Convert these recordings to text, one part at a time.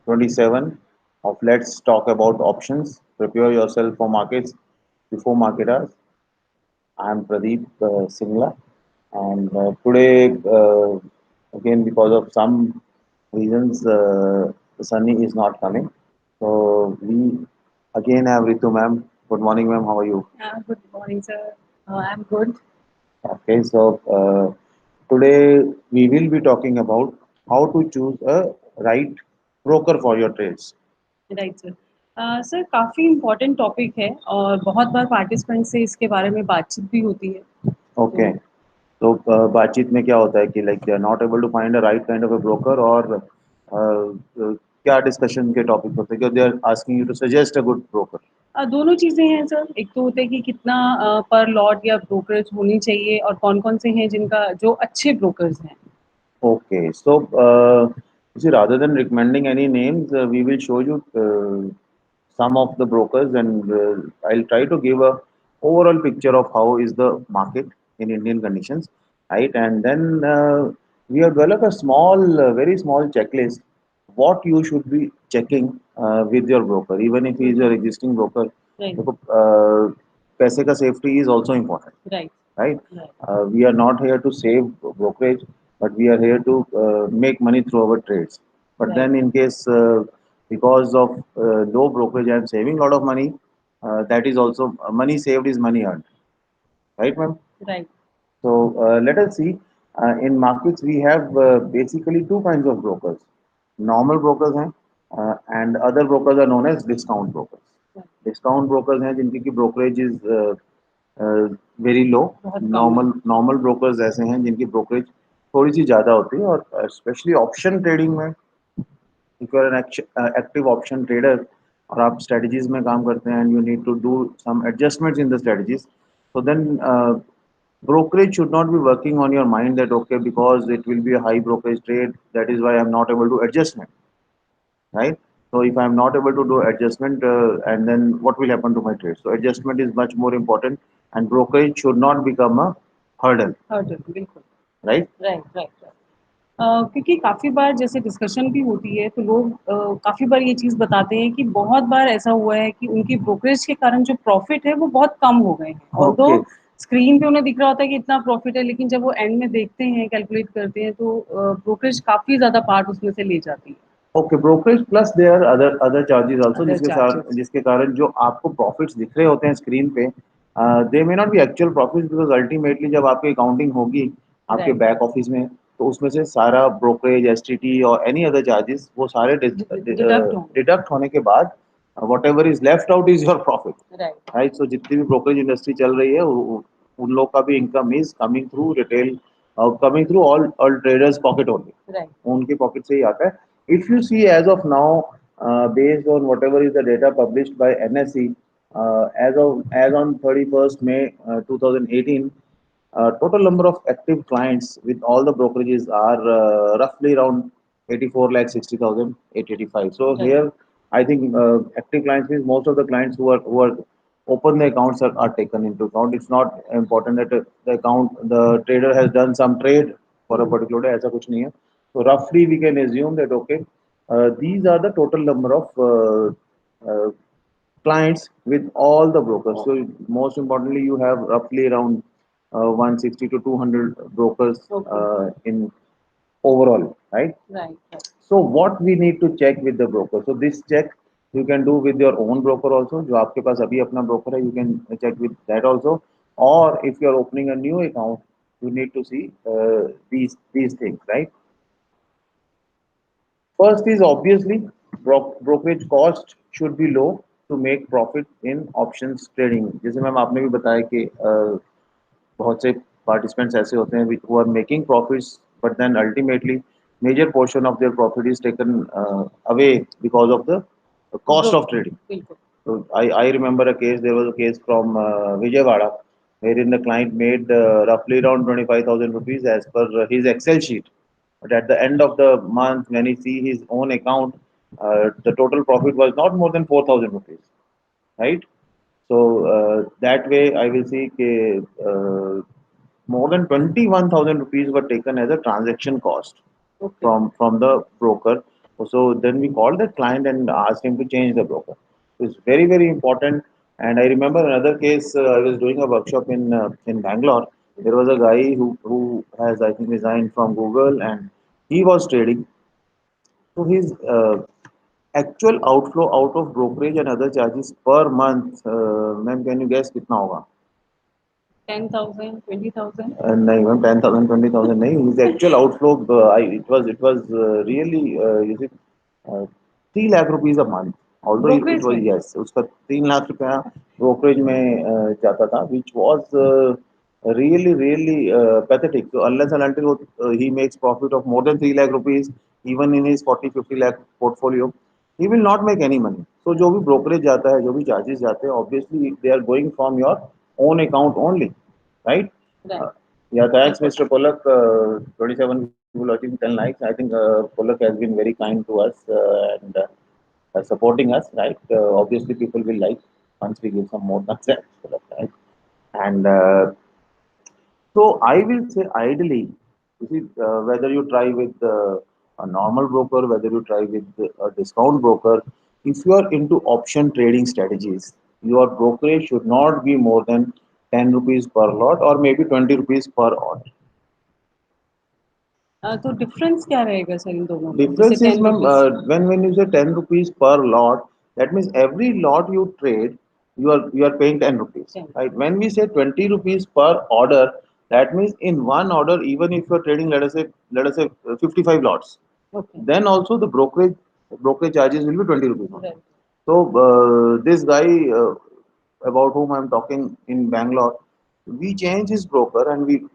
27 of Let's Talk About Options. Prepare yourself for markets before market hours. I'm Pradeep Singla, and today, again, because of some reasons, Sunny is not coming. So, we again have Ritu ma'am. Good morning, ma'am. How are you? Good morning, sir. I'm good. Okay, so today we will be talking about how to choose a right broker for your trades. Right sir. Sir काफ़ी important topic है और बहुत बार participant से इसके बारे में बातचीत भी होती है। ओके, तो तो बातचीत में क्या होता है कि like they are not able to find a right kind of a broker और क्या डिस्कशन के टॉपिक होते हैं कि they are asking you to suggest a good broker. दोनों चीज़ें हैं सर। एक तो होता है कि कितना पर लॉट या ब्रोकरेज होनी चाहिए और कौन-कौन से हैं जिनका जो अच्छे ब्रोकर्स हैं। Okay, so you see, rather than recommending any names, we will show you some of the brokers, and I'll try to give a overall picture of how is the market in Indian conditions, right? And then we have developed a small, very small checklist what you should be checking with your broker, even if he is your existing broker. Right, देखो, पैसे का safety is also important, right, right? Right, We are not here to save brokerage, but we are here to make money through our trades. But right, then, in case because of low brokerage, I am saving a lot of money. That is also money saved is money earned, right, ma'am? Right, So let us see. In markets, we have basically two kinds of brokers. Normal brokers हैं, and other brokers are known as discount brokers. Discount brokers हैं जिनकी की brokerage is very low. बहुत कम है। Normal brokers ऐसे हैं जिनकी brokerage थोड़ी सी ज़्यादा होती है और especially option trading में if you are an active option trader और आप strategies में काम करते हैं and you need to do some adjustments in the strategies, so then brokerage should not be working on your mind that okay, because it will be a high brokerage trade, that is why I'm not able to adjustment, right? So if I'm not able to do adjustment, and then what will happen to my trade? So adjustment is much more important, and brokerage should not become a hurdle, hurdle बिल्कुल। right? Right, right, right. क्योंकि काफ़ी बार जैसे discussion भी होती है तो लोग काफ़ी बार ये चीज़ बताते हैं कि बहुत बार ऐसा हुआ है कि उनकी ब्रोकरेज के कारण जो प्रॉफिट है वो बहुत कम हो गए हैं। Although Okay. स्क्रीन पे उन्हें दिख रहा होता है कि इतना प्रॉफिट है, लेकिन जब वो एंड में देखते हैं, कैलकुलेट करते हैं तो ब्रोकरेज काफ़ी ज़्यादा पार्ट उसमें से ले जाती है। Okay, brokerage plus their other charges also, other जिसके साथ चार्जेस। जिसके कारण जो आपको प्रॉफिट्स दिख रहे होते हैं स्क्रीन पे, they may not be actual profits, because ultimately जब आपकी अकाउंटिंग होगी आपके राइट, बैक ऑफिस में, तो उसमें से सारा ब्रोकरेज, एसटीटी और एनी अदर चार्जेस वो सारे डिडक्ट होंगे। डिडक्ट होने के बाद whatever is left out is your profit, right, right? So जितनी भी ब्रोकरेज इंडस्ट्री चल रही है उन लोग का भी income is coming through retail, coming through all traders pocket only, right, उनके पॉकेट से ही आता है. If you see as of now, based on whatever is the data published by NSE, as on 31st May 2018, total number of active clients with all the brokerages are roughly around 84 lakh 60,000 885. So right, here, I think active clients means most of the clients who are open the accounts are taken into account. It's not important that the trader has done some trade for a particular day. ऐसा कुछ नहीं है. So roughly we can assume that okay, these are the total number of clients with all the brokers. So most importantly, you have roughly around 160 to 200 brokers okay, in overall, right? Right, right, So what we need to check with the broker. So this check you can do with your own broker also. जो आपके पास अभी अपना broker है, you can check with that also. Or if you are opening a new account, you need to see these things, right? First is obviously brokerage cost should be low to make profit in options trading. जैसे ma'am आपने भी बताया कि बहुत से participants ऐसे होते हैं who are making profits, but then ultimately major portion of their profit is taken away because of the cost of trading. बिल्कुल, So I remember a case, there was a case from Vijayawada, wherein the client made roughly around 25,000 rupees as per his Excel sheet. But at the end of the month, when he see his own account, the total profit was not more than 4,000 rupees, right? So that way, I will see more than 21,000 rupees were taken as a transaction cost okay, from the broker. So then we called the client and asked him to change the broker. It's very, very important. And I remember another case. I was doing a workshop in Bangalore. There was a guy who has, I think, resigned from Google, and he was trading. So his actual outflow out of brokerage and other charges per month, ma'am, can you guess कितना होगा? 10,000, 20,000? नहीं ma'am 10,000 20,000 नहीं his actual outflow it was really you see 3 lakh rupees a month although it brokerage was में? yes उसका 3 लाख रुपया brokerage में जाता था which was really pathetic so unless and until he makes profit of more than 3 lakh rupees even in his 40 50 lakh portfolio he will not make any money so जो भी brokerage जाता है जो भी charges जाते हैं obviously they are going from your own account only right. Right, Uh, yeah, thanks, बिल्कुल। Mr. Pollock. 27 people watching 10 likes. I think Pollock has been very kind to us and supporting us, right? Obviously, people will like once we give some more content, Pollock, right? And so I will say ideally, you see, whether you try with a normal broker, whether you try with a discount broker, if you are into option trading strategies, your brokerage should not be more than 10 rupees per lot or maybe 20 rupees per odd. तो difference क्या रहेगा sir इन दोनों में? जैसे Difference is, 10 ma'am, rupees when you say 10 rupees per lot, that means every lot you trade, you are paying 10 rupees, 10, right? When we say 20 rupees per order, that means in one order, even if you are trading, let us say 55 lots, okay, then also the brokerage charges will be 20 rupees only. Right. So this guy about whom I'm talking in Bangalore, we changed his broker and we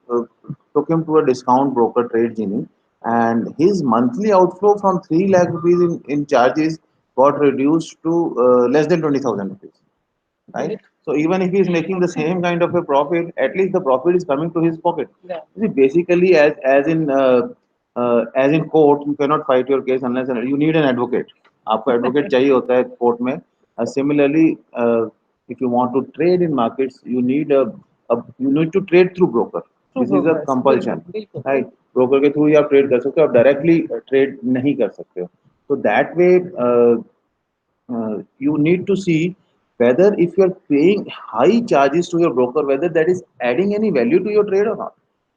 took him to a discount broker trade genie, and his monthly outflow from 3 lakh rupees in charges got reduced to less than 20,000 rupees, right? Great, So even if he is making the same kind of a profit, at least the profit is coming to his pocket. Right, You see, basically, as in court, you cannot fight your case unless you need an advocate. आपको advocate चाहिए होता है court में. Similarly, if you want to trade in markets, you need to trade through broker. True This is a brokers, बिल्कुल, compulsion, बिल्कुल। right? Broker के through ही आप trade कर सकते हो, आप directly trade नहीं कर सकते हो. So that way, you need to see whether if you are paying high charges to your broker whether that is adding any value to your trade or not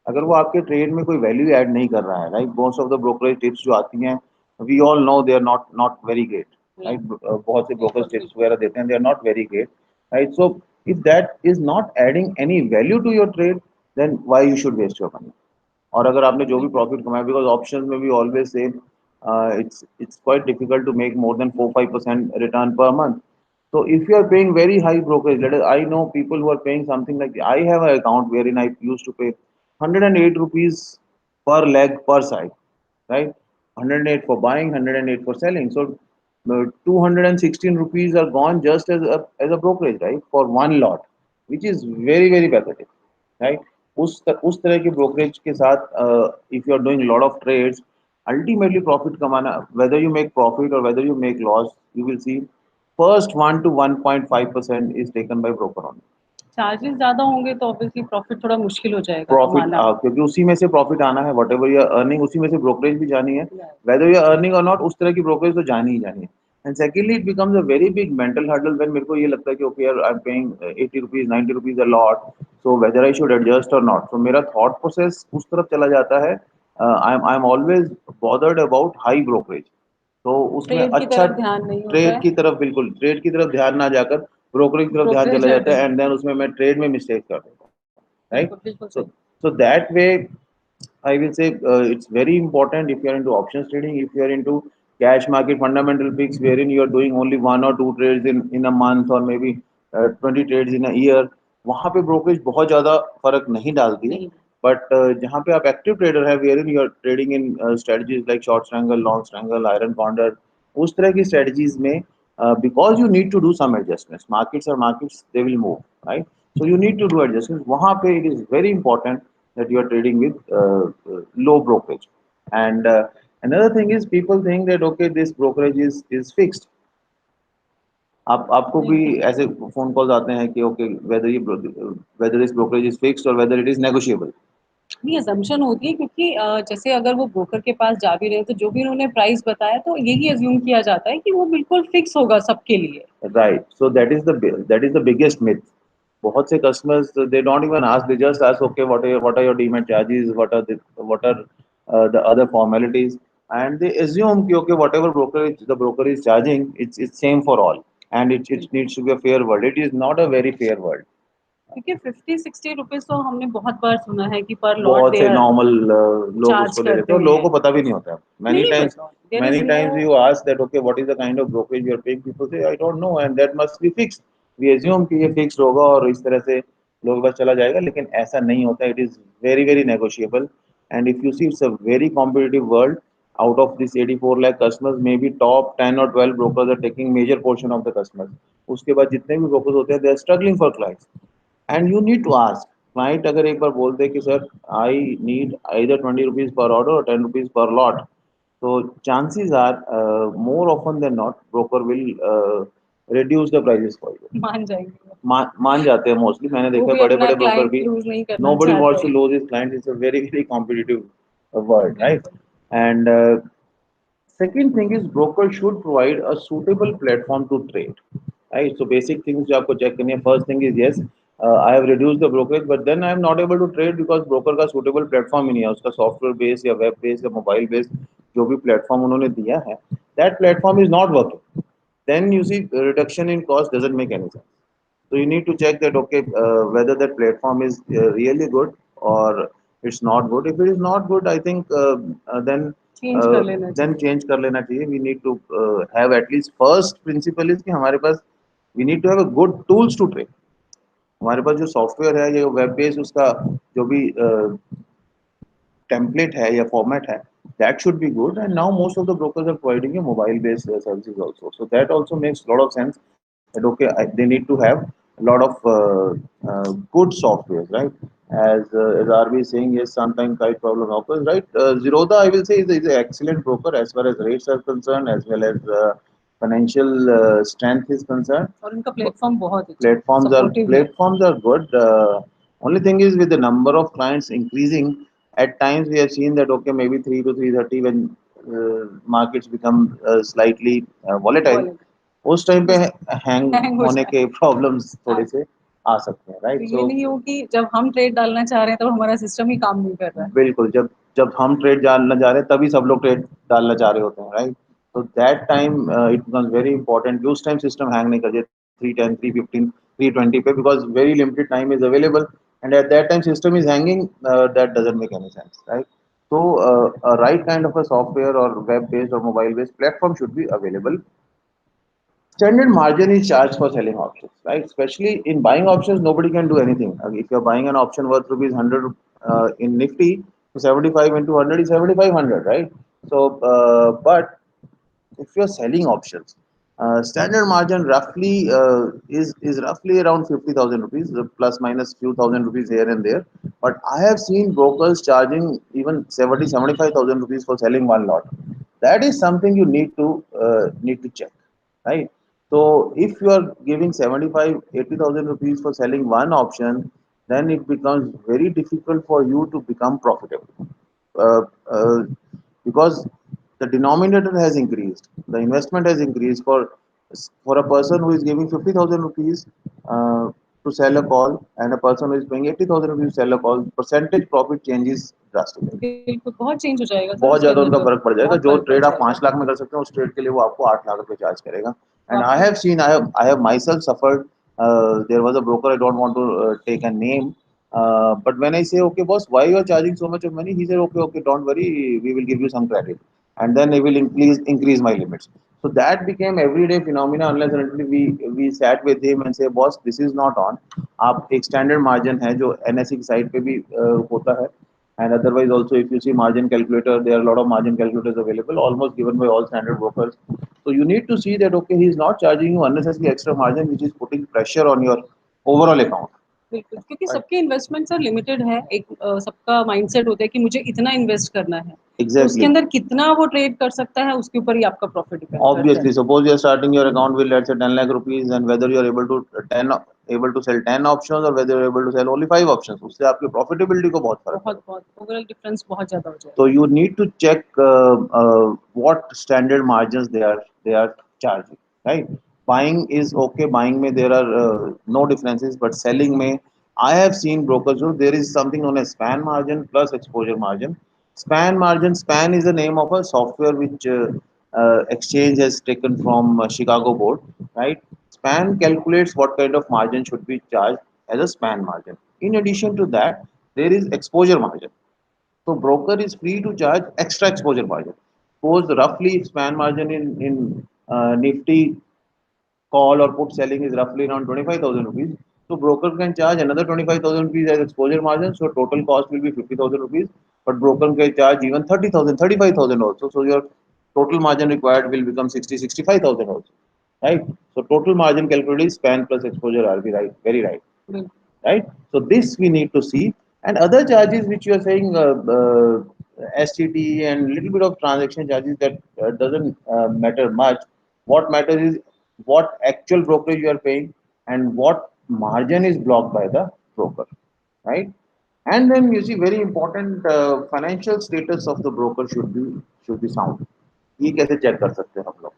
अगर वो आपके ट्रेड में कोई value add नहीं कर रहा है right most of the brokerage tips जो आती हैं we all know they are not very great right बहुत से बिल्कुल, ब्रोकरेज टिप्स बिल्कुल। वगैरह देते हैं they are not very great right so if that is not adding any value to your trade then why you should waste your money और अगर आपने जो भी बिल्कुल, प्रॉफिट कमाया बिकॉज ऑप्शन में भी always say it's quite difficult to make more than 4-5% return per month. So if you are paying very high brokerage, let us, I know people who are paying something like I have an account wherein I used to pay 108 rupees per leg per side, right? 108 for buying, 108 for selling. So 216 rupees are gone just as a brokerage, right? For one lot, which is very pathetic, right? उस तरह के brokerage के साथ if you are doing lot of trades ultimately profit कमाना whether you make profit or whether you make loss you will see first 1 to 1.5% is taken by broker only. Charges ज़्यादा होंगे तो obviously profit थोड़ा मुश्किल हो जाएगा profit कमाना। क्योंकि उसी में से प्रॉफिट आना है whatever you are earning उसी में से ब्रोकरेज भी जानी है right, whether you are earning और नॉट उस तरह की ब्रोकरेज तो जानी ही जानी है and secondly it becomes a very big mental hurdle when मेरे को ये लगता है कि ओके यार I am paying 80 rupees 90 rupees a lot so whether I should adjust और नॉट सो मेरा थॉट प्रोसेस उस तरफ चला जाता है I am always bothered about high brokerage तो उसमें ट्रेड की अच्छा तरफ ध्यान नहीं होता ट्रेड है, की तरफ बिल्कुल ट्रेड की तरफ ध्यान ना जाकर ब्रोकरेज की तरफ ध्यान ब्रोकरेज चला जाता ज़्यादा है एंड देन उसमें मैं ट्रेड में मिस्टेक कर देता हूँ right? बिल्कुल, बिल्कुल So, सही। so that way, I will say it's very important if you are into options trading, if you are into cash market fundamental picks, wherein you are doing only 1 or 2 trades in a month or maybe 20 trades in a year, वहाँ पे brokerage बहुत ज़्यादा फर्क नहीं डालती है. नहीं, But जहाँ पे आप active trader है, wherein you are trading in strategies like short strangle, long strangle, iron condor, उस तरह की strategies में because you need to do some adjustments. Markets are markets, they will move, right? So you need to do adjustments. वहाँ पे it is very important that you are trading with low brokerage. And another thing is people think that okay this brokerage is fixed. आप आपको भी नहीं, ऐसे phone calls आते हैं कि okay whether this brokerage is fixed और whether it is negotiable नहीं, असम्पशन होती है क्योंकि जैसे अगर वो ब्रोकर के पास जा भी रहे हैं तो जो भी उन्होंने प्राइस बताया तो यही अज्यूम किया जाता है कि वो बिल्कुल फिक्स होगा सबके लिए। Right. So that is the biggest myth. बहुत से customers they don't even ask. They just ask, okay, what are your demat charges? What are the other formalities? And they assume कि okay, whatever the broker is charging, it's same for all, and it needs to be a fair world. It is not a very fair world. क्योंकि 50-60 rupees तो हमने बहुत बार सुना है कि पर lot बहुत दे से नॉर्मल लोग चार्ज उसको ले लेते करते हैं और लोगों हैं। को पता भी नहीं होता. Many नहीं times, पता, there is many no times you ask that okay, what is the kind of brokerage you are paying? People say I don't know, and that must be fixed. We assume कि ये fixed होगा और इस तरह से लोग बस चला जाएगा, लेकिन ऐसा नहीं होता. It is very very negotiable, and if you see, it's a very competitive world. Out of this 84 lakh customers, maybe top 10 or 12 brokers are taking major portion of the customers. उसके बाद जितने भी brokers होते हैं, they are struggling for clients. And you need to ask. Client अगर एक बार बोल दे कि sir I need either 20 rupees पर ऑर्डर और 10 रुपीज पर लॉट, तो chances are more often than not broker will reduce the prices for you. मान जाएँगे वो। मान जाते हैं मोस्टली. मैंने वो देखा है भी बड़े अपना बड़े ब्रोकर क्लाइंट भी. लूज़ नहीं करना Nobody wants चाहते। to lose his client. It's a very very competitive world, right? बिल्कुल। And second thing is broker should provide a suitable platform to trade. Right. So basic things जो आपको check करनी है. First thing is yes, I have reduced the brokerage, but then I am not able to trade because broker का suitable platform ही नहीं है. उसका software based या web based या mobile based जो भी platform उन्होंने दिया है, that platform is not working. Then you see reduction in cost doesn't make any sense. So you need to check that okay, whether that platform is really good or it's not good. If it is not good, I think change कर लेना then चाहिए। change कर लेना चाहिए. We need to have at least first principle is कि हमारे पास we need to have a good tools to trade. हमारे पास जो सॉफ्टवेयर है या वेब बेस्ड उसका जो भी template है या format है, that should be good. And now most of the brokers are providing a mobile based services also, so that also makes a lot of sense that okay, they need to have a lot of good software, right? As RB is saying, yes, sometimes kite problem occurs, right? Zerodha, I will say, is an excellent broker as far as rates are concerned, as well as financial strength is concerned. और उनका platform बहुत अच्छा है, Platforms are supportive है। platforms are good. Only thing is with the number of clients increasing, at times we have seen that okay, maybe 3 to 330 when markets become slightly volatile, wallet उस time पे उस hang hang हो होने जाए। के problems हाँ, थोड़े से आ सकते हैं, तो राइट? ये सो नहीं हो कि जब हम ट्रेड डालना चाह रहे हैं, तब हमारा सिस्टम ही काम नहीं कर रहा है। बिल्कुल, जब जब हम ट्रेड डालना चाह रहे हैं तभी सब लोग ट्रेड डालना चाह रहे होते हैं, राइट? तो that time it becomes very important कि उस टाइम सिस्टम हैंग नहीं कर जाए 310 315 320 पे, because very limited time is available and at that time system is hanging. That doesn't make any sense, right? So a right kind of a software or web based or mobile based platform should be available. Standard margin is charged for selling options, right? Especially in buying options, nobody can do anything. If you're buying an option worth rupees 100 in Nifty, so 75 into 100 is 7,500, right? So, but if you're selling options, standard margin roughly is roughly around 50,000 rupees, plus minus few thousand rupees here and there. But I have seen brokers charging even 75,000 rupees for selling one lot. That is something you need to check, right? So if you are giving 75, 80,000 rupees for selling one option, then it becomes very difficult for you to become profitable. Uh, uh, because the denominator has increased, the investment has increased for a person who is giving 50,000 rupees to sell a call and a person who is paying 80,000 rupees to sell a call, percentage profit changes drastically. बिल्कुल, बहुत change हो जाएगा sir बहुत उसके ज्यादा अंदर उनका तो, फर्क पड़ जाएगा. बहुत जो फ़र्क पड़ ट्रेड आप जाएगा। 5 लाख में कर सकते हैं उस ट्रेड के लिए वो आपको 8 लाख रुपए चार्ज करेगा. तो एंड आपको I have myself suffered. There was a broker, I don't want to take a name, but when I say okay boss, why you are charging so much of money, he said okay, don't worry, we will give you some credit and then they will increase my limits. So that became everyday phenomena unless and until we sat with him and say boss, this is not on. आप एक standard margin है जो NSC की side पे भी होता है. And otherwise also if you see margin calculator, there are a lot of margin calculators available almost given by all standard brokers. So you need to see that okay, he is not charging you unnecessarily extra margin which is putting pressure on your overall account, बिल्कुल, क्योंकि right? सबके investment sir limited है। एक सबका mindset होता है कि मुझे इतना इन्वेस्ट करना है। तो उसके Exactly. अंदर कितना वो ट्रेड कर सकता है, उसके ऊपर ही आपका प्रॉफिट डिपेंड करता है। Obviously, suppose you are starting your account with let's say 10 lakh rupees, and whether you are able to 10 able to sell 10 options or whether you're able to sell only 5 options, उससे आपकी profitability को बहुत फर्क बहुत पड़ता है. बहुत overall difference बहुत ज़्यादा हो So जाएगा। you need to check what standard margins they are charging, right? Buying is okay. Buying में there are no differences, but selling में I have seen brokers who there is something known as span margin plus exposure margin. Span margin, span is the name of a software which exchange has taken from Chicago board, right? Span calculates what kind of margin should be charged as a span margin. In addition to that, there is exposure margin. So broker is free to charge extra exposure margin. Suppose roughly span margin in Nifty call or put selling is roughly around 25,000 rupees. So broker can charge another 25,000 rupees as exposure margin. So total cost will be 50,000 rupees. But broker can charge even 30,000, 35,000 also. So your total margin required will become 60, 65,000 also. Right? So total margin calculated is span plus exposure are right, very right, बिल्कुल। right? So this we need to see, and other charges which you are saying STT and little bit of transaction charges that doesn't matter much. What matters is what actual brokerage you are paying and what margin is blocked by the broker, right? And then you see very important financial status of the broker should be sound. ये कैसे check कर सकते हैं हम लोग?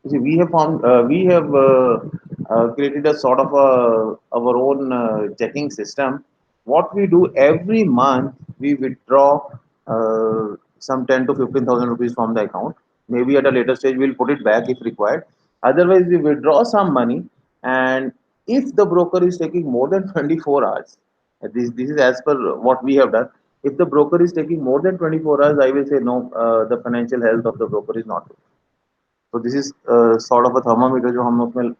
See, we have created a sort of our own checking system. What we do every month, we withdraw some 10 to 15,000 rupees from the account. Maybe at a later stage, we'll put it back if required. Otherwise, we withdraw some money, and if the broker is taking more than 24 hours, this is as per what we have done. If the broker is taking more than 24 hours, I will say no, the financial health of the broker is not good. तो this is sort of a thermometer जो हम उसमें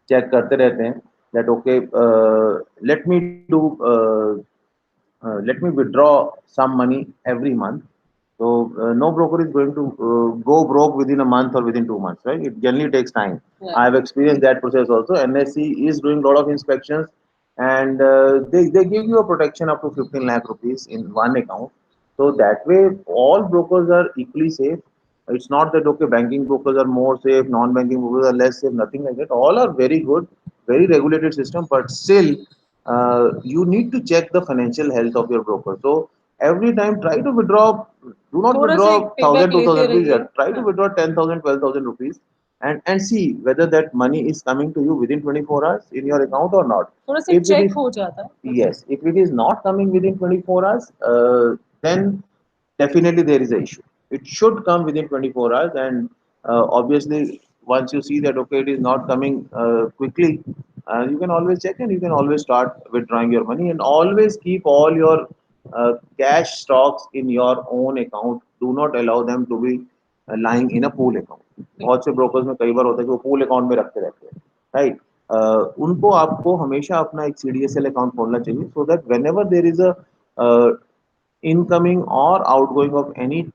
check करते रहते हैं that okay let me do let me withdraw some money every month. So no broker is going to go broke within a month or within 2 months, right? It generally takes time. Yeah. I have experienced that process also. NSE is doing a lot of inspections, and they give you a protection up to 15 lakh rupees in one account. So that way, all brokers are equally safe. It's not that okay, banking brokers are more safe, non-banking brokers are less safe. Nothing like that. All are very good, very regulated system, but still you need to check the financial health of your broker. So every time try to withdraw, do not थोड़ा सा withdraw एक payback 1,000, two लेते thousand rupees. रहिए। Try to हाँ, withdraw 10,000, 12,000 rupees and see whether that money is coming to you within 24 hours in your account or not. थोड़ा सा If it check is, हो जाता है। yes, if it is not coming within 24 hours, then definitely there is a issue. It should come within 24 hours, and obviously, once you see that okay, it is not coming quickly, you can always check and you can always start withdrawing your money and always keep all your cash stocks in your own account. Do not allow them to be lying in a pool account. बहुत से brokers में कई बार होता है कि वो pool account में रखते रहते हैं, right? उनको आपको हमेशा अपना एक CDSL account खोलना चाहिए so that whenever there is a uh, incoming or outgoing of any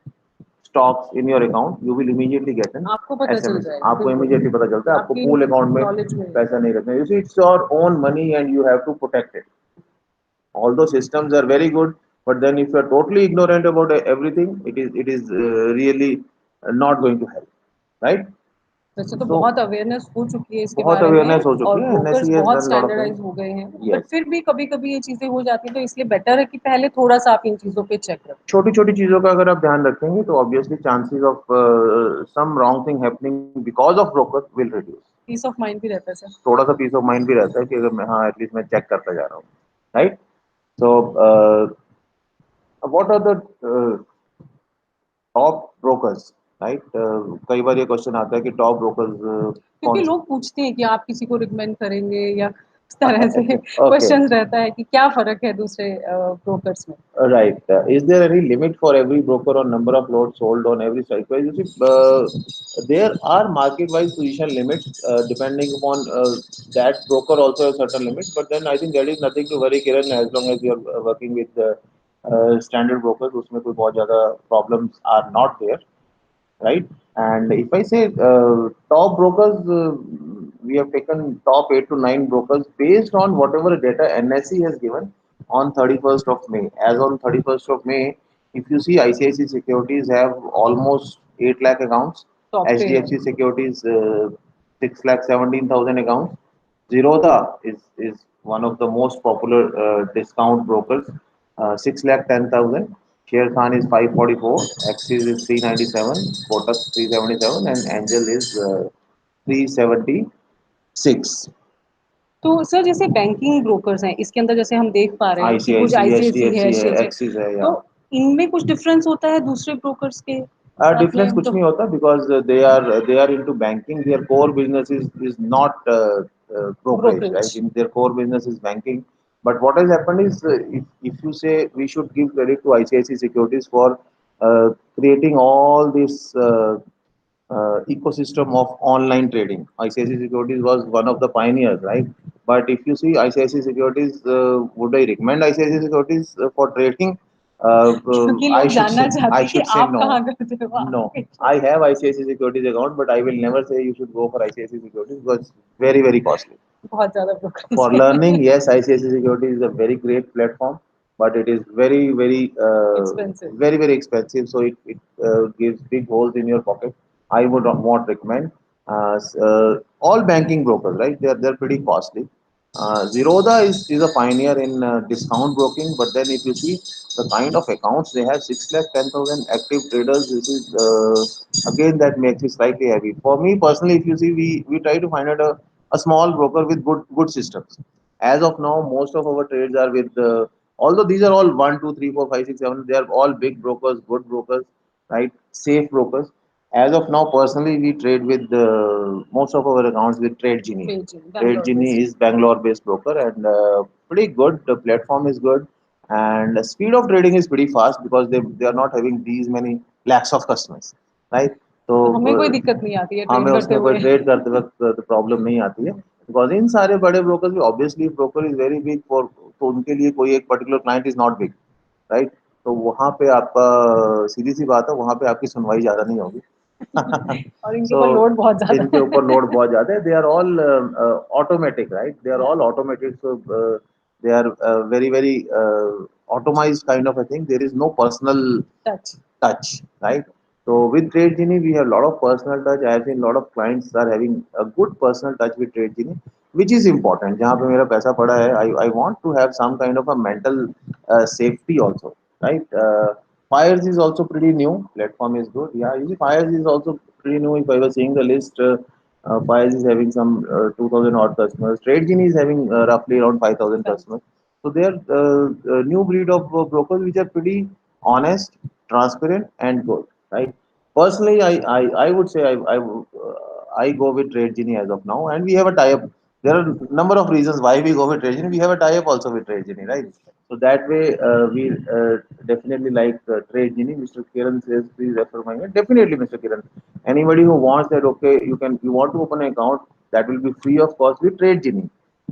stocks in your account, you will immediately get an आपको पता चल SMS. जाएगा, आपको बिल्कुल। immediately पता चलता है आपको आपकी pool account में नॉलेज में पैसा नहीं रखना है. You see, it's your own money and you have to protect it. Although systems are very good, but then if you are totally ignorant about everything, it is really not going to help, right? वैसे तो So बहुत awareness हो चुकी है इसके बहुत बारे में अवेयरनेस हो चुकी और है. ब्रोकर्स NSE has बहुत done lot of things. Standardise हो गए हैं, बट Yes. फिर भी कभी-कभी ये चीज़ें हो जाती हैं, तो इसलिए बेटर है कि पहले थोड़ा-सा आप इन चीज़ों पे चेक रखें। छोटी छोटी चीजों का अगर आप ध्यान रखेंगे तो obviously chances of some wrong thing happening because of broker will reduce. Peace of mind भी रहता है सर। थोड़ा सा पीस ऑफ माइंड भी रहता है कि अगर मैं हाँ एटलीस्ट मैं चेक करता जा रहा हूँ, right? So what are the top brokers, right? कई बार ये क्वेश्चन आता है कि टॉप ब्रोकर्स क्योंकि कौन से? लोग पूछते हैं कि आप किसी को रिकमेंड करेंगे या इस तरह से ओके, क्वेश्चंस रहता है कि क्या फ़र्क है दूसरे ब्रोकर्स में? right. Is there any limit for every broker or number of lots sold on every strike price? You see, there are market-wise position limits depending upon that broker also has certain limits. But then I think there is nothing to worry, Kiran, as long as you are working with standard brokers. उसमें कोई बहुत ज़्यादा problems are not there, right? And if I say top brokers, we have taken top 8 to 9 brokers based on whatever data NSE has given on 31st of May. As on 31st of May, if you see ICICI Securities have almost 8 lakh accounts, top पे है। HDFC Securities 6 lakh 17,000 accounts, Zerodha is one of the most popular discount brokers. 6,10,000. Sher Khan is 544. Axis is 397. Kotak 377, and Angel is 376. तो sir जैसे banking brokers हैं, इसके अंदर जैसे हम देख पा रहे हैं कि कुछ ICICI, आईसीआईसी है, HDFC है, एचडीएफसी है, Axis है, या तो इनमें कुछ डिफरेंस होता है दूसरे ब्रोकर्स के साथ डिफरेंस में कुछ तो नहीं होता because they are into banking. Their core business is not brokerage, brokerage. right? In their core business is banking. But what has happened is, if you say we should give credit to ICICI Securities for creating all this ecosystem of online trading. ICICI Securities was one of the pioneers, right? But if you see ICICI Securities, would I recommend ICICI Securities for trading? क्योंकि I लोग should जानना say चाहते I हैं कि should say आप no. कहाँ करते हो No, आगे। I have ICICI Securities account, but I will never say you should go for ICICI Securities because it's very, very costly. बहुत ज्यादा ब्रोकरेज For है। learning, yes, ICICI Security is a very great platform, but it is very, very, expensive. very, very expensive. So it gives big holes in your pocket. I would not recommend. All banking brokers, right? They're pretty costly. Zerodha is a pioneer in discount broking, but then if you see the kind of accounts they have, 6,10,000 active traders. This is again that makes it slightly heavy. For me personally, if you see, we try to find out a small broker with good systems. As of now, most of our trades are with although these are all 1, 2, 3, 4, 5, 6, 7, they are all big brokers, good brokers, right? Safe brokers. As of now, personally, we trade with most of our accounts with Trade Genie. Trade Bangalore Genie based. is Bangalore-based broker, and pretty good. The platform is good, and the speed of trading is pretty fast because they are not having these many lakhs of customers, right? So तो हमें कोई दिक्कत नहीं आती है हमें trade करते उसमें कोई हुए। ट्रेड करते वक्त प्रॉब्लम नहीं आती है बिकॉज इन सारे बड़े ब्रोकर भी obviously broker is very big for, तो उनके लिए कोई एक particular client is not big, right? तो वहाँ पे आपका सीधी सी बात है, वहाँ पे आपकी सुनवाई ज़्यादा नहीं होगी. और इनके सो ऊपर लोड बहुत ज्यादा इनके ऊपर है। लोड बहुत ज़्यादा है. They are all automatic, right? They are all automated. So they are very very automized kind of a thing. There is no personal touch. touch, right? So with Trade Genie, we have a lot of personal touch. I have seen a lot of clients are having a good personal touch with Trade Genie, which is important. जहाँ पे मेरा पैसा पड़ा है, I want to have some kind of a mental safety also, right? Fires is also pretty new. Platform is good. Yeah, you see, Fires is also pretty new. If I was seeing the list, Fires is having some 2,000 odd customers. Trade Genie is having roughly around 5,000 customers. So they are new breed of brokers which are pretty honest, transparent, and good, right? Personally, I would say I go with Trade Genie as of now, and we have a tie-up. There are a number of reasons why we go with Trade Genie. We have a tie-up also with Trade Genie, right? So that way, we definitely like Trade Genie. Mr. Kiran says, please refer my name. Definitely, Mr. Kiran. Anybody who wants that, okay, you want to open an account that will be free of cost with Trade Genie.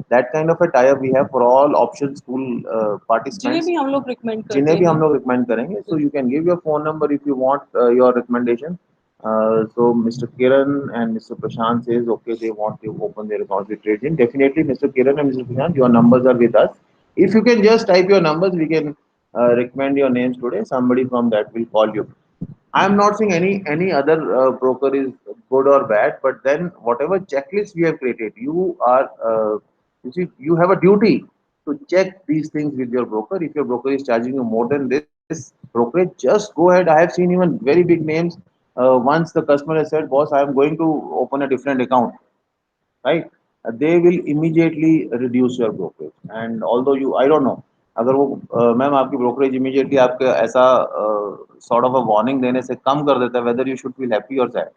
That kind of a tie-up we have for all option school जिन्हें participants. भी हम लोग recommend जिन्हें करते भी हैं। हम लोग रिकमेंड करेंगे, so you can give your phone number if you want your recommendation. So Mr. Kiran and Mr. Prashant says okay, they want to open their account with trading. Definitely, Mr. Kiran and Mr. Prashant, your numbers are with us. If you can just type your numbers, we can recommend your names today. Somebody from that will call you. I am not saying any other broker is good or bad, but then whatever checklist we have created, you see, you have a duty to check these things with your broker. If your broker is charging you more than this brokerage, just go ahead. I have seen even very big names. Once the customer has said, "Boss, I am going to open a different account," right? They will immediately reduce your brokerage. And although you, I don't know, अगर वो ma'am आपकी brokerage immediately आपके ऐसा sort of a warning देने से कम कर देता है, whether you should feel happy और सैड.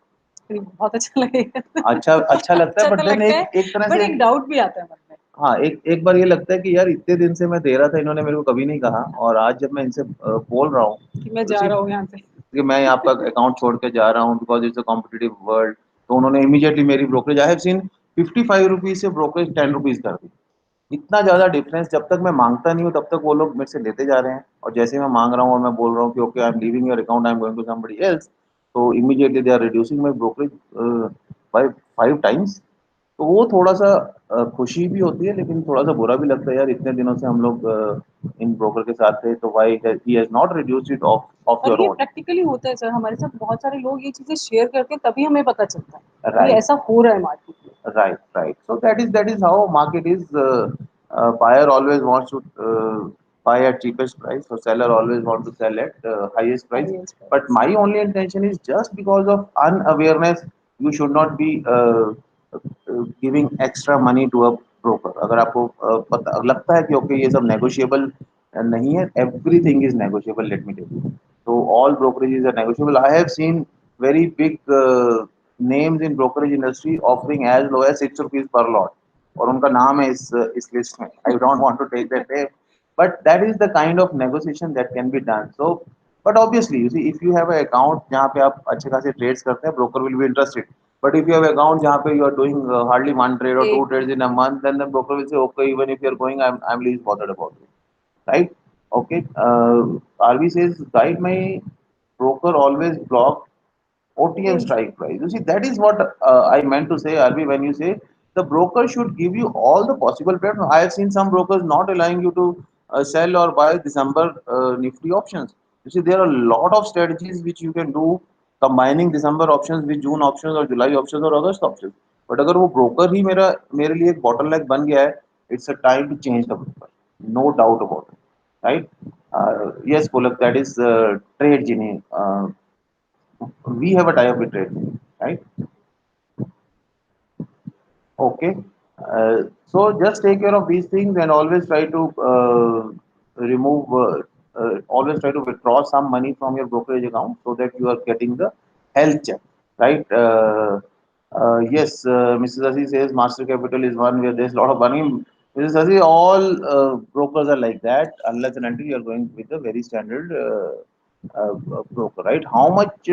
बहुत अच्छा लगेगा। अच्छा अच्छा लगता है, अच्छा बट तो देन लगता है, एक तरह बट से एक डाउट भी आता है मन में हाँ, एक एक बार ये लगता है कि यार इतने दिन से मैं दे रहा था, इन्होंने मेरे को कभी नहीं कहा, और आज जब मैं इनसे बोल रहा हूँ कि मैं तो जा सी रहा हूँ यहाँ से। कि मैं आपका अकाउंट छोड़ के जा रहा हूँ because it's a competitive world, तो उन्होंने इमीडिएटली मेरी brokerage, I have seen 55 rupees से ब्रोकरेज 10 रुपीज कर दी. इतना ज़्यादा डिफरेंस, जब तक मैं मांगता नहीं हूँ तब तक वो लोग मेरे से लेते जा रहे हैं, और जैसे ही मैं मांग रहा हूँ और मैं बोल रहा हूँ कि okay I am leaving your account, I am going to somebody else, तो immediately they are reducing my brokerage by 5 times. तो वो थोड़ा सा खुशी भी होती है, लेकिन थोड़ा सा बुरा भी लगता है यार, इतने दिनों से हम लोग इन ब्रोकर के साथ थे, तो why he has not reduced it of और योर ये ओन. प्रैक्टिकली होता है सर, हमारे साथ बहुत सारे लोग ये चीजें शेयर करके तभी हमें पता चलता है कि राइट. ऐसा हो रहा है market Right, right. So that is how market is. Buyer always wants to buy at cheapest price, so seller always wants to sell at highest price. highest But price. my only intention is just because of unawareness, you should not be giving extra money to a broker. अगर आपको पता लगता है कि okay ये सब negotiable नहीं है, everything is negotiable. Let me tell you. So all brokerages are negotiable. I have seen very big names in brokerage industry offering as low as 6 rupees per lot. और उनका नाम है इस लिस्ट में. I don't want to take that name, but that is the kind of negotiation that can be done. So, but obviously, you see, if you have an account जहाँ पे आप अच्छे खासे trades करते हैं, broker will be interested. But if you have an account जहाँ पे you are doing hardly one trade or two एक trades in a month, then the broker will say, okay, even if you are going, I'm least bothered about it, right? Okay. RV says, guide my broker always block OTM OTM strike strike price. You see, that is what I meant to say, Arbi, when you say the broker should give you all the possible platforms. I have seen some brokers not allowing you to sell or buy December Nifty options. You see, there are a lot of strategies which you can do combining December options with June options or July options or August options. But अगर वो broker ही मेरे लिए एक bottleneck बन गया है, it's a time to change the broker. No doubt about it, right? Yes, Polak, that is trade genie. We have a tie-up with trade, right? Okay. So just take care of these things and always try to always try to withdraw some money from your brokerage account so that you are getting the health check, right? Yes, Mrs. Asi says Master Capital is one where there's a lot of money. Mrs. Asi, all brokers are like that unless and until you are going with a very standard broker, right? How much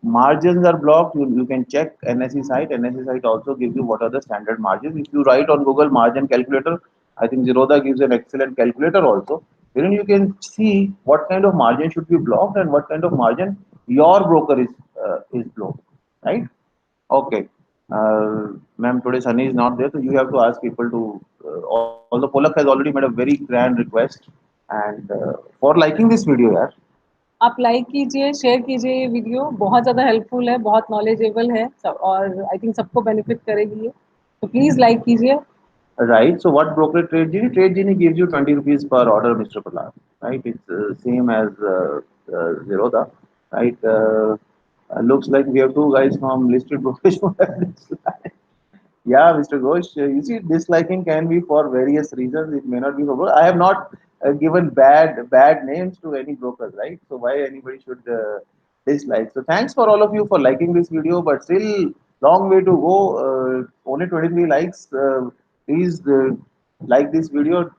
margins are blocked? You can check NSE site. NSE site also gives you what are the standard margins. If you write on Google margin calculator, I think Zerodha gives an excellent calculator also. Wherein you can see what kind of margin should be blocked and what kind of margin your broker is blocked, right? Okay. Ma'am, today Sunny is not there, so you have to ask people to. Although Polak has already made a very grand request, and for liking this video, yeah. आप like कीजिए, share कीजिए ये video, बहुत ज़्यादा helpful है, बहुत knowledgeable है सब और आई थिंक सबको बेनिफिट करेगी ये। तो प्लीज़ लाइक कीजिए। Right. So what broker trade genie? Trade genie gives you 20 rupees per order, Mr. Prahlad. Right. It's same as Zerodha. Right. Looks like we have two guys from listed brokerage. Yeah, Mr. Ghosh, you see, disliking can be for various reasons. It may not be for. I have not given bad names to any brokers, right? So why anybody should dislike? So thanks for all of you for liking this video, but still long way to go. Only 23 likes. Please like this video,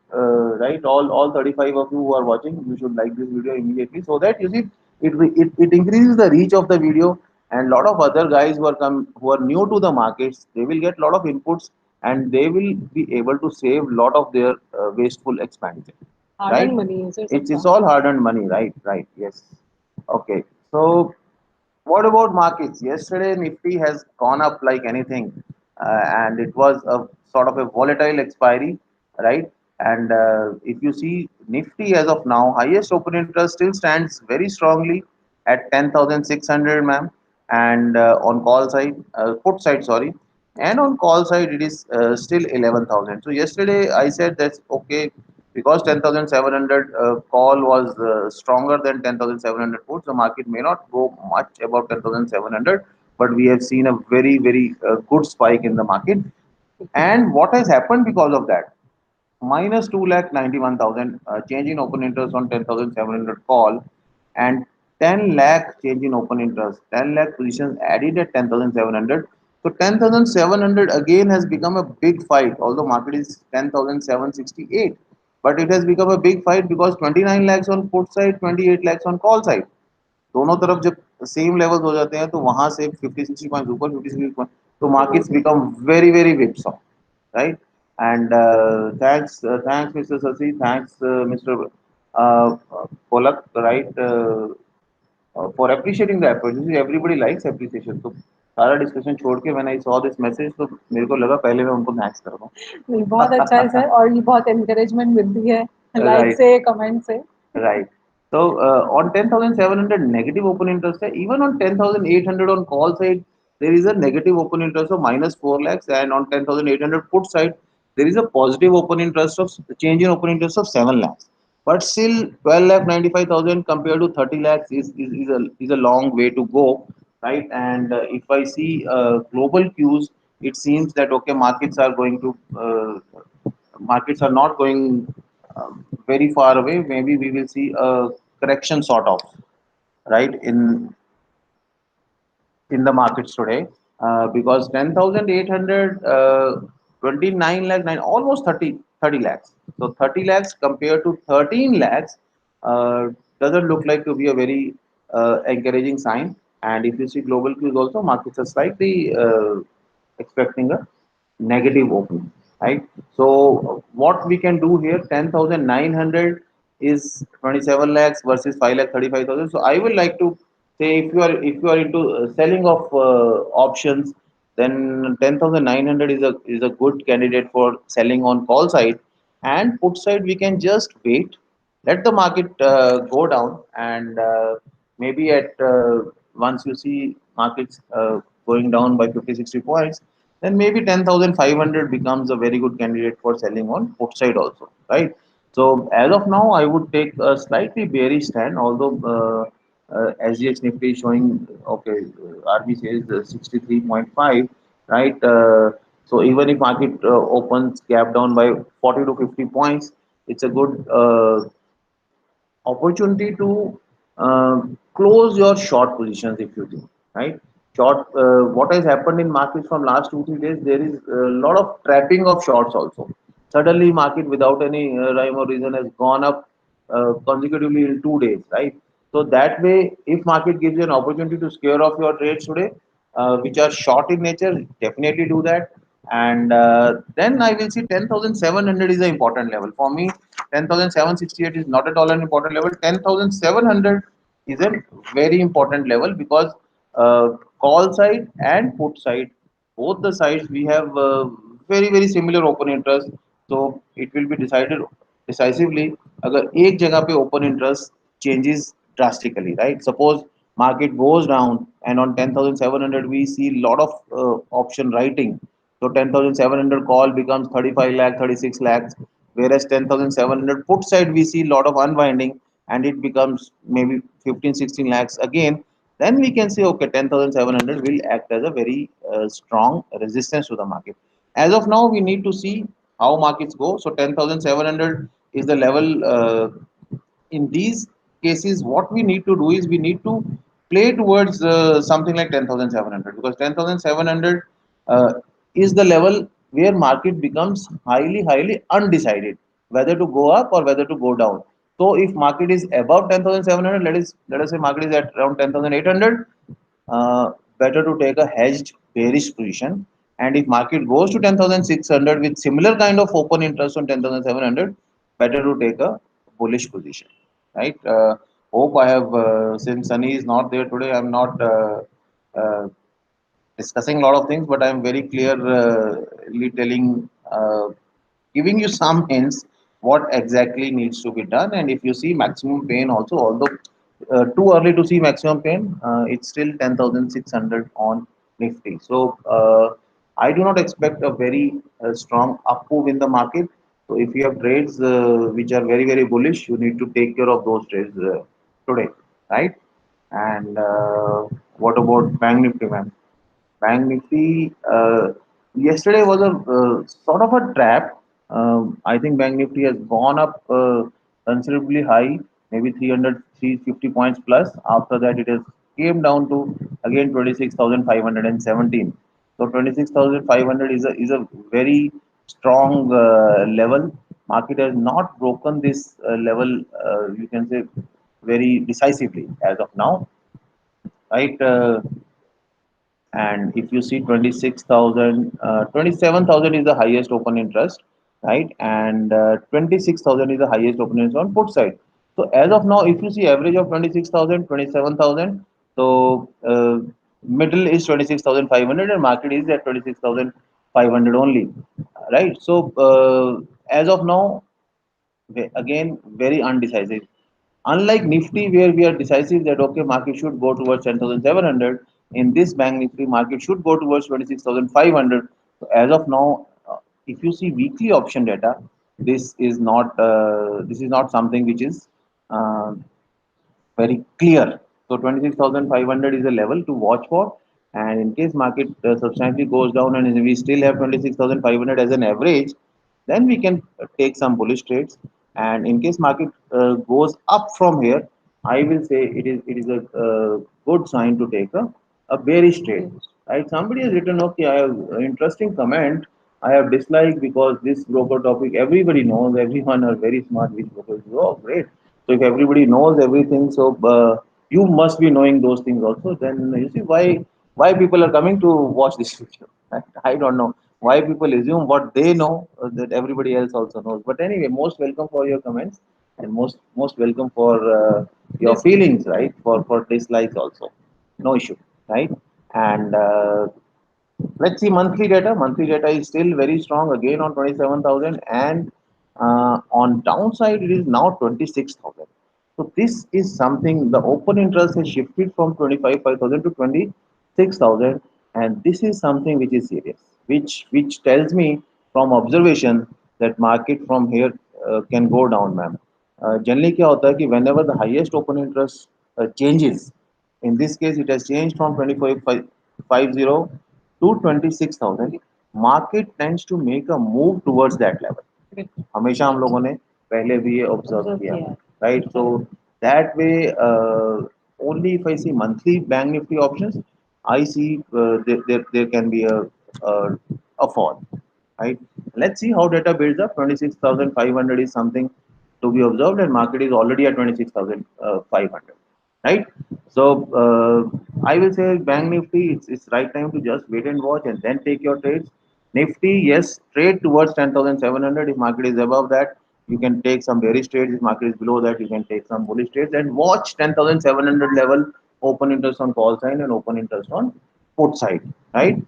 right? All 35 of you who are watching, you should like this video immediately so that you see it increases the reach of the video and a lot of other guys who are new to the markets, they will get a lot of inputs and they will be able to save a lot of their wasteful expenditure, hard right? And money है sir It's सबका। all hard earned money, right, yes. Okay, so what about markets? Yesterday, Nifty has gone up like anything, and it was a sort of a volatile expiry, right? And if you see Nifty as of now, highest open interest still stands very strongly at 10,600, ma'am. And on call side, put side, sorry, and on call side, it is still 11,000. So yesterday, I said that's okay because 10,700 call was stronger than 10,700 puts. The market may not go much above 10,700, but we have seen a very good spike in the market. And what has happened because of that? Minus 2,91,000 change in open interest on 10,700 call and 10 lakh change in open interest. 10 lakh positions added at 10,700. So 10,700 again has become a big fight, although market is 10,768. But it has become a big fight because 29 lakhs on put side, 28 lakhs on call side. दोनों तरफ जब same levels हो जाते हैं तो वहां से 50-60 point ऊपर 50-60 पॉइंट तो markets become very whipsaw, right? And thanks Mr. Sasi, thanks Mr. Polak, right, for appreciating the effort. You see, everybody likes appreciation. तो सारा डिस्कशन छोड़ के when I saw this message तो मेरे को लगा पहले मैं उनको थैंक्स कर नहीं, बहुत अच्छा है दूं. सर और ये बहुत एनकरेजमेंट मिलती है लाइक Right. से, कमेंट से। Right. So on 10,700 negative open interest, even on 10,800 on call side, there is a negative open interest of minus 4 lakhs, and on 10,800 put side there is a positive open interest of change in open interest of 7 lakhs. But still 12 lakh 95,000 compared to 30 lakhs is a long way to go, right? And if I see global cues, it seems that okay, markets are not going very far away. Maybe we will see a correction sort of, right, in the markets today, because 10,800, 29 lakh, 9, almost 30 lakhs. So 30 lakhs compared to 13 lakhs doesn't look like to be a very encouraging sign. And if you see global cues also, markets are slightly expecting a negative opening, right? So what we can do here, 10,900 is 27 lakhs versus 5 lakh 35,000. So I would like to say, if you are into selling of options, then 10,900 is a good candidate for selling on call side. And put side, we can just wait, let the market go down, and maybe at once you see markets going down by 50, 60 points, then maybe 10,500 becomes a very good candidate for selling on put side also, right? So as of now, I would take a slightly bearish stand, although SGX Nifty is showing okay, RB says 63.5, right? So even if market opens gap down by 40 to 50 points, it's a good opportunity to close your short positions if you do, right? Short, what has happened in markets from last 2 3 days, there is a lot of trapping of shorts also. Suddenly market without any rhyme or reason has gone up consecutively in 2 days, right? So that way, if market gives you an opportunity to scare off your trades today, which are short in nature, definitely do that. And then I will see 10,700 is an important level for me. 10,768 is not at all an important level. 10,700 is a very important level, because call side and put side, both the sides we have very similar open interest. So it will be decided decisively अगर एक जगह पे open interest changes drastically, right? Suppose market goes down and on 10,700 we see lot of option writing, so 10,700 call becomes 35 lakh 36 lakhs, whereas 10,700 put side we see lot of unwinding and it becomes maybe 15 16 lakhs again. Then we can say okay, 10,700 will act as a very strong resistance to the market. As of now, we need to see how markets go. So 10,700 is the level. In these cases, what we need to do is we need to play towards something like 10,700, because 10,700 uh, is the level where market becomes highly undecided whether to go up or whether to go down. So if market is above 10,700, let us say market is at around 10,800, better to take a hedged bearish position. And if market goes to 10,600 with similar kind of open interest on 10,700, better to take a bullish position, right? Hope I have, since Sunny is not there today, I'm not uh, discussing a lot of things, but I'm very clearly telling, giving you some hints what exactly needs to be done. And if you see maximum pain also, although too early to see maximum pain, it's still 10,600 on Nifty. So I do not expect a very strong up move in the market. So if you have trades which are very bullish, you need to take care of those trades today, right? And what about Bank Nifty, man? Bank Nifty yesterday was a sort of a trap. I think Bank Nifty has gone up considerably high, maybe 300, 350 points plus. After that, it has came down to again 26,517. So 26,500 is a very strong level. Market has not broken this level. You can say very decisively as of now, right? And if you see 26,000, 27,000 is the highest open interest, right? And 26,000 is the highest open interest on put side. So as of now, if you see average of 26,000, 27,000, so middle is 26,500 and market is at 26,500 only, right? So as of now, again very undecisive. Unlike Nifty, where we are decisive that okay, market should go towards 10,700. in this bank Nifty market should go towards 26,500. So as of now, if you see weekly option data, this is not something which is uh, very clear. So 26,500 is a level to watch for. And in case market substantially goes down and we still have 26,500 as an average, then we can take some bullish trades. And in case market goes up from here, I will say it is a good sign to take a bearish trade. Right? Somebody has written, okay, I have an interesting comment. I have disliked because this broker topic everybody knows, everyone are very smart. Which brokers? Oh, great. So if everybody knows everything, so you must be knowing those things also. Then you see why people are coming to watch this video. I don't know why people assume what they know that everybody else also knows. But anyway, most welcome for your comments and most welcome for your feelings, right? For dislikes also, no issue, right? And let's see monthly data. Monthly data is still very strong again on 27,000, and on downside it is now 26,000. So this is something, the open interest has shifted from 25,000 to 26,000, and this is something which is serious, which tells me from observation that market from here can go down, ma'am. Generally क्या होता है कि whenever the highest open interest changes, in this case it has changed from 2550 to 26,000, market tends to make a move towards that level. हमेशा हम लोगों ने पहले भी ये ऑब्जर्व किया, right? So that way only if I see monthly bank nifty options, I see there can be a fall, right? Let's see how data builds up. 26,500 is something to be observed, and market is already at 26,500, right? So I will say bank nifty, it's right time to just wait and watch and then take your trades. Nifty, yes, trade towards 10,700. If market is above that, you can take some bearish trades. If market is below that, you can take some bullish trades and watch 10,700 level, open interest on call side and open interest on put side, right?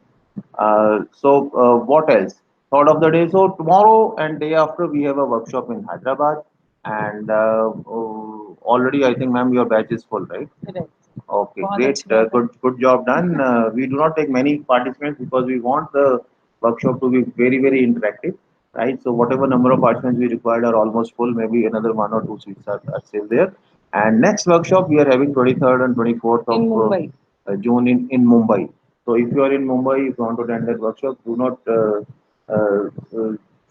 So what else? Thought of the day. So tomorrow and day after we have a workshop in Hyderabad, and already I think, ma'am, your batch is full, right? Okay, great. Good job done. We do not take many participants because we want the workshop to be very interactive, right? So whatever number of participants we required are almost full. Maybe another one or two seats are still there. And next workshop we are having 23rd and 24th of June in Mumbai. So if you are in Mumbai, if you want to attend that workshop, do not uh,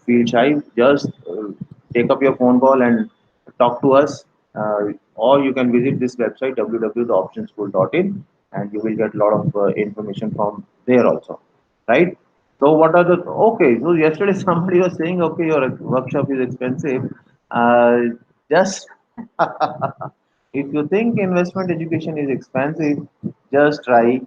feel shy. Just take up your phone call and talk to us, or you can visit this website www.theoptionschool.in, and you will get a lot of information from there also, right? So what are the okay? So yesterday somebody was saying, okay, your workshop is expensive. Uh, just if you think investment education is expensive, just try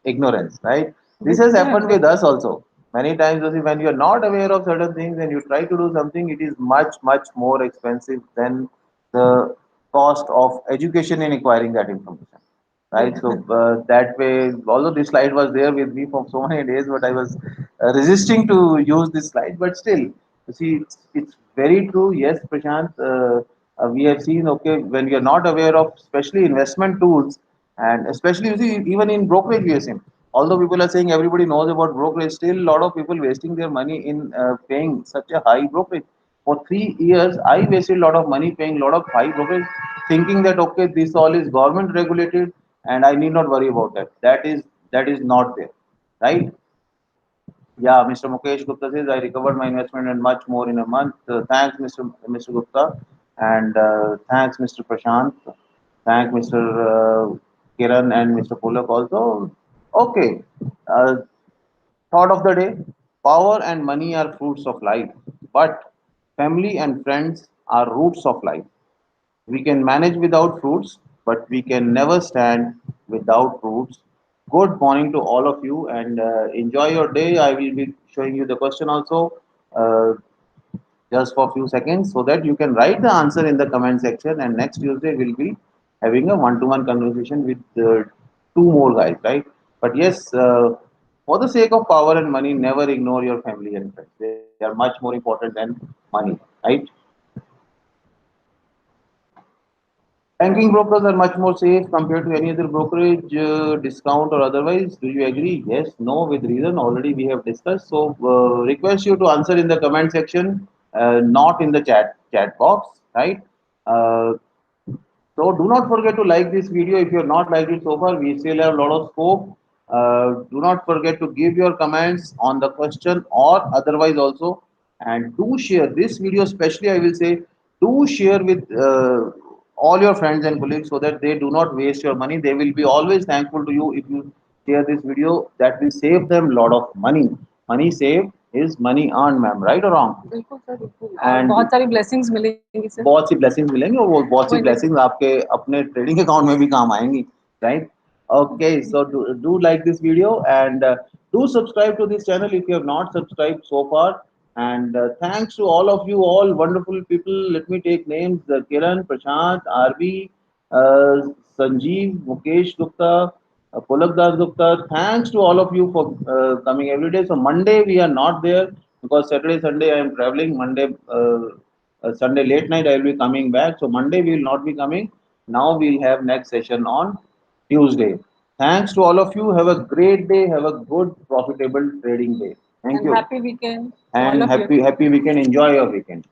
ignorance, right? This has happened with us also. Many times, you see, when you are not aware of certain things and you try to do something, it is much more expensive than the cost of education in acquiring that information, right? So that way, although this slide was there with me for so many days, but I was resisting to use this slide. But still, you see, it's very true. Yes, Prashant, we have seen, okay, when we are not aware of, especially investment tools, and especially, you see, even in brokerage, we have seen. Although people are saying everybody knows about brokerage, still a lot of people wasting their money in paying such a high brokerage. For 3 years, I wasted a lot of money paying a lot of high brokerage, thinking that okay, this all is government regulated and I need not worry about that. That is not there, right? Yeah, Mr. Mukesh Gupta says I recovered my investment and much more in a month. Thanks, Mr. Gupta, and thanks, Mr. Prashant. Thank Mr. Kiran and Mr. Pulak also. Okay, uh, thought of the day: power and money are fruits of life, but family and friends are roots of life. We can manage without fruits, but we can never stand without roots. Good morning to all of you, and enjoy your day. I will be showing you the question also, uh, just for a few seconds, so that you can write the answer in the comment section. And next Tuesday we'll be having a one-to-one conversation with two more guys, right? But yes, for the sake of power and money, never ignore your family and friends. They are much more important than money, right? Banking brokers are much more safe compared to any other brokerage, discount or otherwise. Do you agree? Yes, no, with reason. Already we have discussed. So, request you to answer in the comment section, not in the chat box, right? Uh, so do not forget to like this video if you have not liked it so far. We still have a lot of scope. Do not forget to give your comments on the question or otherwise also. And do share this video, especially I will say, do share with all your friends and colleagues so that they do not waste your money. They will be always thankful to you if you share this video. That will save them a lot of money. Money saved is money earned, ma'am. Right or wrong? बिल्कुल sir, बिल्कुल और And बहुत सारी blessings मिलेंगी sir. बहुत सी blessings मिलेंगी और वो बहुत सी वही ना। ब्लेसिंग्स आपके अपने ट्रेडिंग अकाउंट में भी काम आएंगी, right? Okay, so do like this video and do subscribe to this channel if you have not subscribed so far. And thanks to all of you, all wonderful people. Let me take names: Kiran, Prashant, RB, uh, Sanjeev, Mukesh Gupta, Pulak Das Gupta. Thanks to all of you for coming every day. So Monday we are not there because Saturday, Sunday I am traveling. Monday. Sunday late night I will be coming back. So Monday we will not be coming. Now we'll have next session on Tuesday. Thanks to all of you. Have a great day. Have a good profitable trading day. Thank And you. happy weekend to all And of you. happy weekend. Enjoy your weekend.